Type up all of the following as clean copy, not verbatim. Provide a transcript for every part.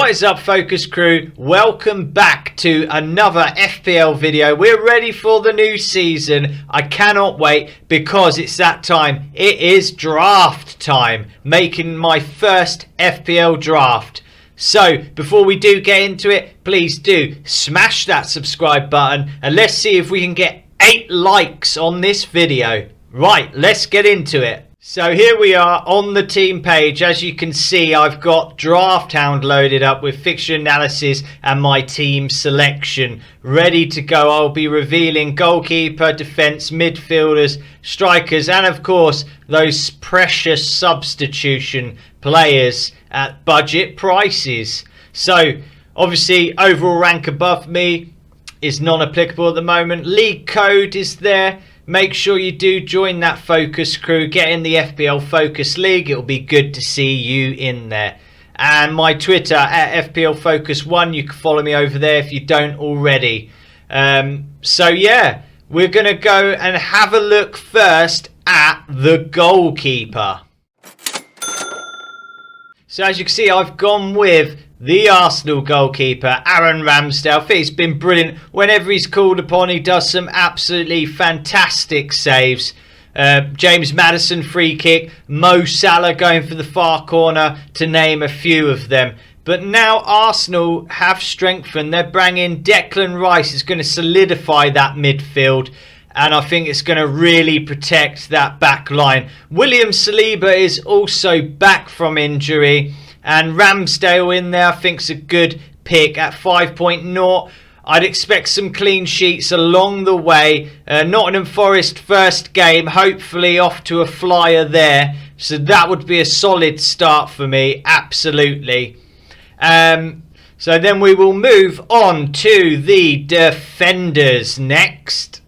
What is up, Focus Crew? Welcome back to another FPL video. We're ready for the new season. I cannot wait because it's that time. It is draft time, making my first FPL draft. So before we do get into it, please do smash that subscribe button and let's see if we can get 8 likes on this video. Right, let's get into it. So here we are on the team page. As you can see, I've got Drafthound loaded up with fixture analysis and my team selection ready to go. I'll be revealing goalkeeper, defence, midfielders, strikers, and of course those precious substitution players at budget prices. So obviously overall rank above me is non-applicable at the moment. League code is there. Make sure you do join that Focus Crew. Get in the FPL Focus League. It'll be good to see you in there. And my Twitter at FPL Focus 1. You can follow me over there if you don't already. So yeah, we're going to go and have a look first at the goalkeeper. So as you can see, I've gone with the Arsenal goalkeeper, Aaron Ramsdale. I think he's been brilliant. Whenever he's called upon, he does some absolutely fantastic saves. James Maddison free kick, Mo Salah going for the far corner, to name a few of them. But now Arsenal have strengthened. They're bringing Declan Rice. Is going to solidify that midfield. And I think it's going to really protect that back line. William Saliba is also back from injury. And Ramsdale in there I think is a good pick at 5.0. I'd expect some clean sheets along the way. Nottingham Forest first game, hopefully off to a flyer there. So that would be a solid start for me, absolutely. So then we will move on to the defenders next.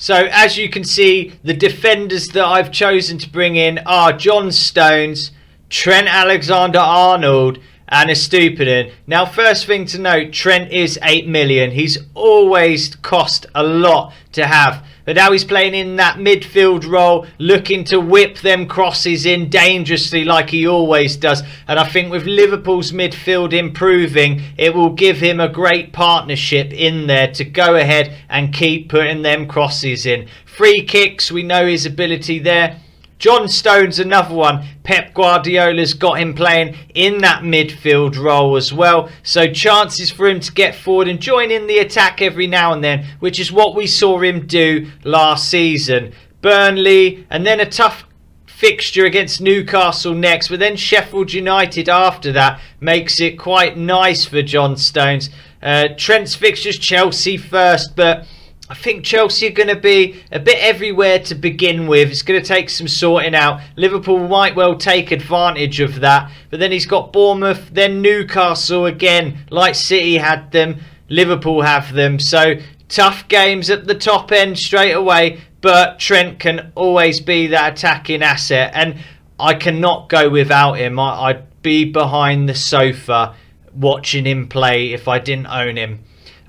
So as you can see, the defenders that I've chosen to bring in are John Stones, Trent Alexander-Arnold and Estupiñán. Now first thing to note, Trent is 8 million. He's always cost a lot to have. But now he's playing in that midfield role, looking to whip them crosses in dangerously like he always does. And I think with Liverpool's midfield improving, it will give him a great partnership in there to go ahead and keep putting them crosses in. Free kicks, we know his ability there. John Stones, another one. Pep Guardiola's got him playing in that midfield role as well. So chances for him to get forward and join in the attack every now and then, which is what we saw him do last season. Burnley, and then a tough fixture against Newcastle next, but then Sheffield United after that makes it quite nice for John Stones. Trent's fixtures, Chelsea first, but I think Chelsea are going to be a bit everywhere to begin with. It's going to take some sorting out. Liverpool might well take advantage of that. But then he's got Bournemouth, then Newcastle again. Like City had them, Liverpool have them. So tough games at the top end straight away. But Trent can always be that attacking asset. And I cannot go without him. I'd be behind the sofa watching him play if I didn't own him.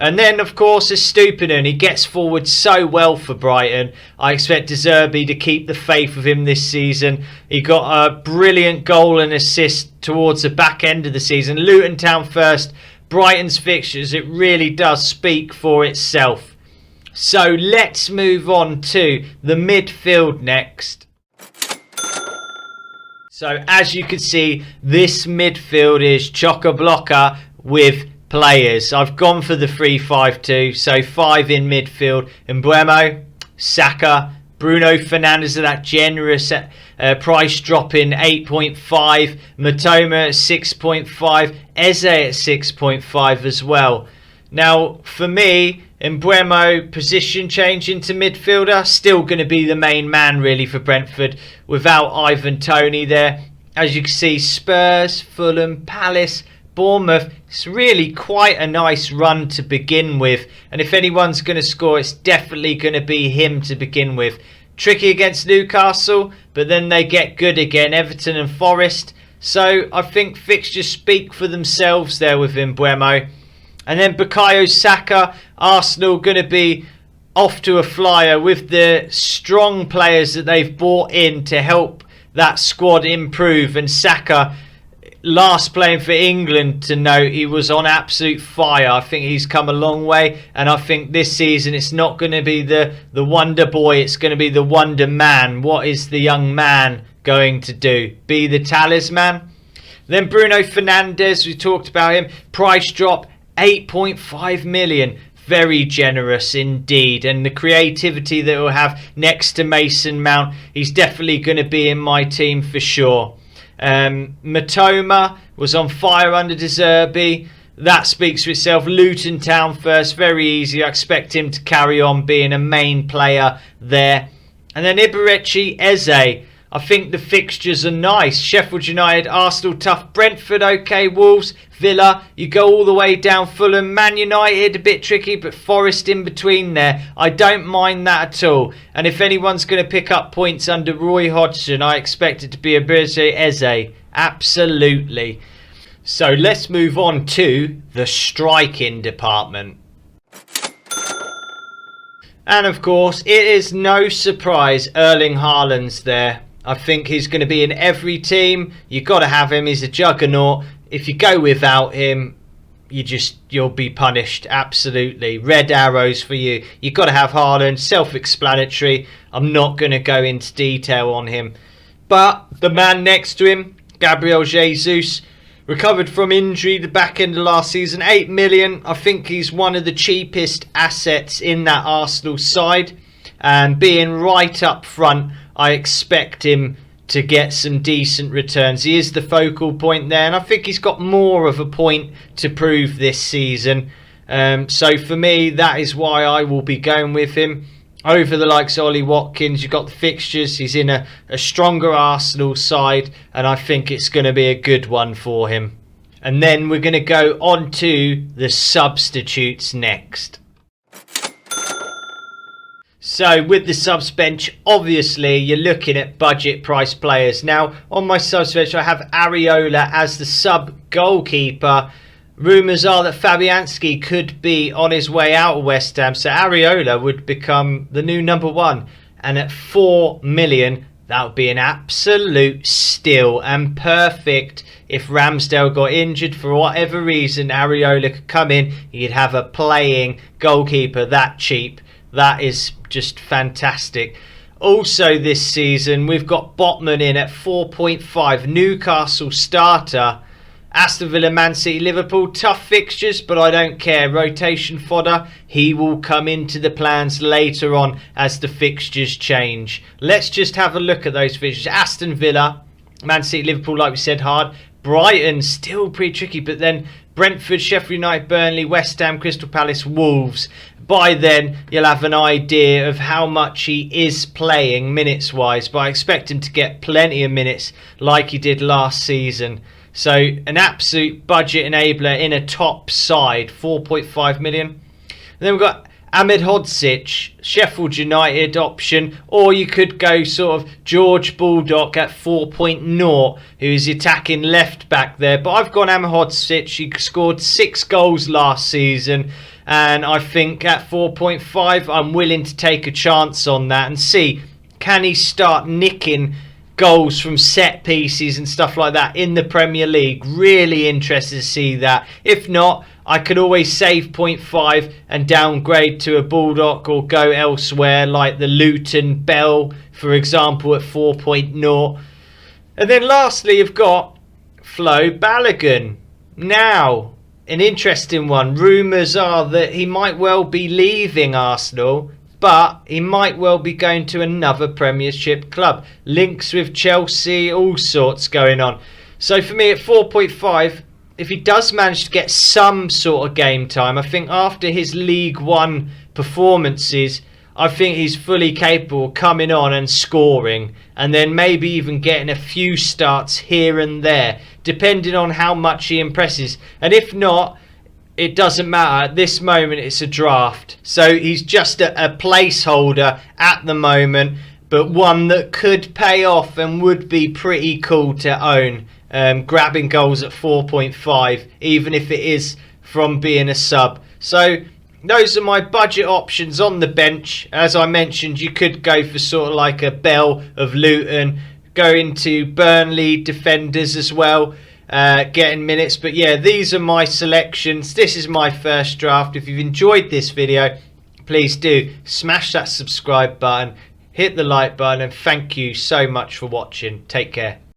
And then, of course, Estupiñán. He gets forward so well for Brighton. I expect De Zerbi to keep the faith with him this season. He got a brilliant goal and assist towards the back end of the season. Luton Town first. Brighton's fixtures, it really does speak for itself. So let's move on to the midfield next. So as you can see, this midfield is chock-a-block with players. I've gone for the 3-5-2, so 5 in midfield. Mbeumo, Saka, Bruno Fernandes at that generous price drop in 8.5, Matoma at 6.5, Eze at 6.5 as well. Now for me, Mbeumo position change into midfielder, still going to be the main man really for Brentford without Ivan Toney there. As you can see, Spurs, Fulham, Palace, Bournemouth, it's really quite a nice run to begin with. And if anyone's going to score, it's definitely going to be him to begin with. Tricky against Newcastle, but then they get good again, Everton and Forest. So I think fixtures speak for themselves there with Mbeumo. And then Bukayo Saka, Arsenal going to be off to a flyer with the strong players that they've brought in to help that squad improve. And Saka last playing for England to note, he was on absolute fire. I think he's come a long way, and I think this season it's not going to be the wonder boy, it's going to be the wonder man. What is the young man going to do? Be the talisman? Then Bruno Fernandes, we talked about him. Price drop, 8.5 million. Very generous indeed. And the creativity that we'll have next to Mason Mount, he's definitely going to be in my team for sure. Matoma was on fire under De Zerbi. That speaks for itself. Luton Town first, very easy. I expect him to carry on being a main player there. And then Ibarrechi Eze. I think the fixtures are nice. Sheffield United, Arsenal tough, Brentford okay, Wolves, Villa, you go all the way down, Fulham, Man United a bit tricky, but Forest in between there. I don't mind that at all. And if anyone's going to pick up points under Roy Hodgson, I expect it to be Ibarrechi Eze. Absolutely. So let's move on to the striking department. And of course, it is no surprise Erling Haaland's there. I think he's going to be in every team. You've got to have him. He's a juggernaut. If you go without him, you'll be punished. Absolutely. Red arrows for you. You've got to have Haaland. Self-explanatory. I'm not going to go into detail on him. But the man next to him, Gabriel Jesus, recovered from injury the back end of last season. 8 million. I think he's one of the cheapest assets in that Arsenal side. And being right up front, I expect him to get some decent returns. He is the focal point there, and I think he's got more of a point to prove this season. So for me, that is why I will be going with him over the likes of Ollie Watkins. You've got the fixtures. He's in a stronger Arsenal side, and I think it's going to be a good one for him. And then we're going to go on to the substitutes next. So with the subs bench, obviously you're looking at budget price players. Now on my subs bench I have Areola as the sub goalkeeper. Rumours are that Fabianski could be on his way out of West Ham, so Areola would become the new number one. And at 4 million, that would be an absolute steal and perfect. If Ramsdale got injured for whatever reason, Areola could come in, he'd have a playing goalkeeper that cheap. That is just fantastic. Also this season, we've got Botman in at 4.5. Newcastle starter. Aston Villa, Man City, Liverpool. Tough fixtures, but I don't care. Rotation fodder. He will come into the plans later on as the fixtures change. Let's just have a look at those fixtures. Aston Villa, Man City, Liverpool, like we said, hard. Brighton, still pretty tricky, but then Brentford, Sheffield United, Burnley, West Ham, Crystal Palace, Wolves. By then, you'll have an idea of how much he is playing minutes-wise, but I expect him to get plenty of minutes like he did last season. So, an absolute budget enabler in a top side, 4.5 million. And then we've got Ahmed Hodzic, Sheffield United option, or you could go sort of George Baldock at 4.0, who's attacking left back there. But I've gone Ahmed Hodzic. He scored 6 goals last season, and I think at 4.5, I'm willing to take a chance on that and see, can he start nicking goals from set pieces and stuff like that in the Premier League. Really interested to see that. If not, I could always save 0.5 and downgrade to a Baldock or go elsewhere like the Luton Bell, for example, at 4.0. And then lastly, you've got Flo Balogun. Now, an interesting one. Rumours are that he might well be leaving Arsenal, but he might well be going to another Premiership club. Links with Chelsea, all sorts going on. So for me at 4.5, if he does manage to get some sort of game time, I think after his League One performances, I think he's fully capable of coming on and scoring, and then maybe even getting a few starts here and there, depending on how much he impresses. And if not, it doesn't matter. At this moment, it's a draft. So he's just a placeholder at the moment, but one that could pay off and would be pretty cool to own. Grabbing goals at 4.5, even if it is from being a sub. So those are my budget options on the bench. As I mentioned, you could go for sort of like a Bell of Luton, go into Burnley defenders as well. getting minutes. But yeah, these are my selections. This is my first draft. If you've enjoyed this video, please do smash that subscribe button, hit the like button, and thank you so much for watching. Take care.